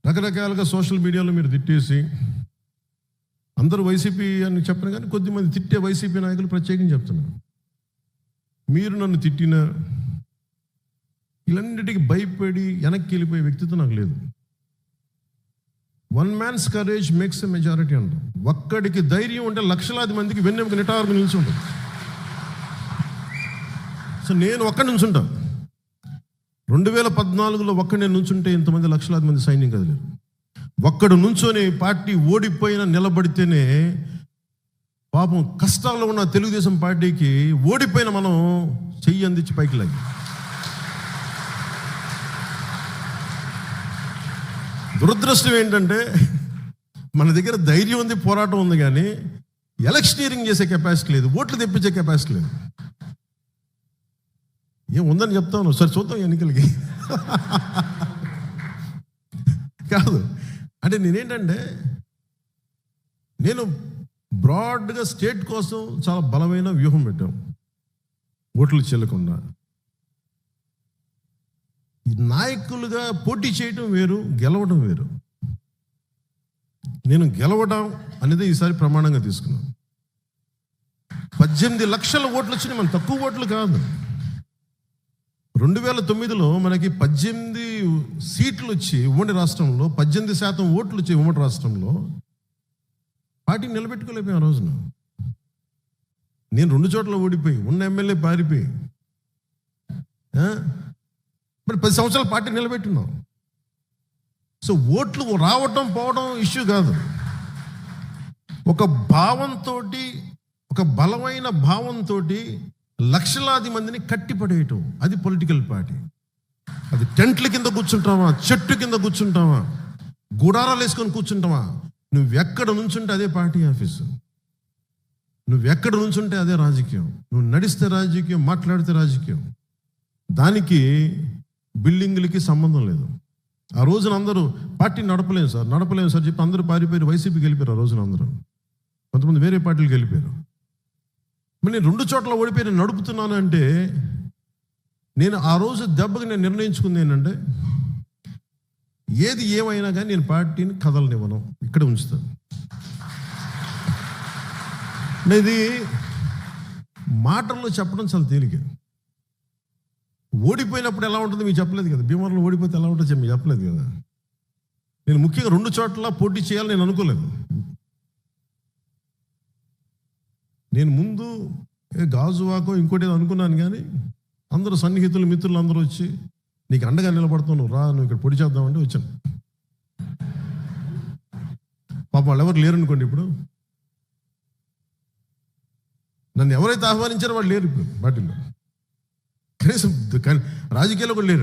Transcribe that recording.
రకరకాలుగా సోషల్ మీడియాలో మీరు తిట్టేసి, అందరూ వైసీపీ అని చెప్పను కానీ కొద్దిమంది తిట్టే వైసీపీ నాయకులు ప్రత్యేకించి చెప్తున్నారు. మీరు నన్ను తిట్టినా ఇలాంటికి భయపడి వెనక్కి వెళ్ళిపోయే వ్యక్తిత్వం నాకు లేదు. One man's courage makes a majority అంటాం. ఒక్కడికి ధైర్యం ఉంటే లక్షలాది మందికి వెన్నెముక నిటారుగా నిల్చుంటాం. సో నేను ఒక్కడి నుంచుంటాను. 2014లో ఒక్కడి నేను నుంచుంటే ఇంతమంది లక్షలాది మంది సైన్యం కదలేరు. ఒక్కడు నుంచొని పార్టీ ఓడిపోయినా నిలబడితేనే పాపం కష్టాల్లో ఉన్న తెలుగుదేశం పార్టీకి ఓడిపోయిన మనం చెయ్యి అందించి పైకి లాగి. దురదృష్టం ఏంటంటే మన దగ్గర ధైర్యం ఉంది, పోరాటం ఉంది, కానీ ఎలక్షనీరింగ్ చేసే కెపాసిటీ లేదు, ఓట్లు తెప్పించే కెపాసిటీ లేదు. ఏం ఉందని చెప్తాను, సరే చూద్దాం ఎన్నికలకి. కాదు అంటే నేనేంటంటే నేను బ్రాడ్గా స్టేట్ కోసం చాలా బలమైన వ్యూహం పెట్టాం. ఓట్లు చెల్లకుండా నాయకులుగా పోటీ చేయడం వేరు, గెలవడం వేరు. నేను గెలవడం అనేది ఈసారి ప్రమాణంగా తీసుకున్నాను. 18 లక్షల ఓట్లు వచ్చినాయి, మన తక్కువ ఓట్లు కాదు. 2009లో మనకి 18 సీట్లు వచ్చి ఉమ్మడి రాష్ట్రంలో 18% ఓట్లు వచ్చి ఉమ్మడి రాష్ట్రంలో పార్టీ నిలబెట్టుకోలేకపోయాం. ఆ రోజున నేను 2 చోట్ల ఓడిపోయి, ఉన్న ఎమ్మెల్యే పారిపోయి, మరి 10 సంవత్సరాల పార్టీ నిలబెట్టున్నాం. సో ఓట్లు రావటం పోవడం ఇష్యూ కాదు. ఒక భావంతో, ఒక బలమైన భావంతో లక్షలాది మందిని కట్టిపడేయటం, అది పొలిటికల్ పార్టీ. అది టెంట్ల కింద కూర్చుంటావా, చెట్టు కింద కూర్చుంటావా, గుడారాలు వేసుకొని కూర్చుంటావా, నువ్వెక్కడ నుంచుంటే అదే పార్టీ ఆఫీసు, నువ్వెక్కడ నుంచుంటే అదే రాజకీయం. నువ్వు నడిస్తే రాజకీయం, మాట్లాడితే రాజకీయం. దానికి బిల్డింగ్లకి సంబంధం లేదు. ఆ రోజున అందరూ పార్టీ నడపలేము సార్ చెప్పి అందరూ పారిపోయారు, వైసీపీకి వెళ్ళిపోయారు. ఆ రోజున అందరూ, కొంతమంది వేరే పార్టీలకు వెళ్ళిపోయారు. మరి నేను 2 చోట్ల ఓడిపోయి నేను నడుపుతున్నాను అంటే, నేను ఆ రోజు దెబ్బకి నేను నిర్ణయించుకుంది ఏంటంటే, ఏది ఏమైనా కానీ నేను పార్టీని కదలనివ్వను, ఇక్కడ ఉంచుతాను. ఇది మాటల్లో చెప్పడం చాలా తేలిక. ఓడిపోయినప్పుడు ఎలా ఉంటుందో మీకు చెప్పలేదు కదా, భీమవరంలో ఓడిపోతే ఎలా ఉంటుందో మీకు చెప్పలేదు కదా. నేను ముఖ్యంగా 2 చోట్ల పోటీ చేయాలని నేను అనుకోలేదు. నేను ముందు గాజువాకో ఇంకోటి ఏదో అనుకున్నాను, కానీ అందరూ సన్నిహితులు, మిత్రులు అందరూ వచ్చి నీకు అండగా నిలబడతావు, నువ్వు రా, నువ్వు ఇక్కడ పొడి చేద్దామంటే వచ్చాను. పాపం వాళ్ళు ఎవరు లేరనుకోండి, ఇప్పుడు నన్ను ఎవరైతే ఆహ్వానించారో వాళ్ళు లేరు ఇప్పుడు పార్టీలో, కనీసం రాజకీయాల్లో కూడా లేరు.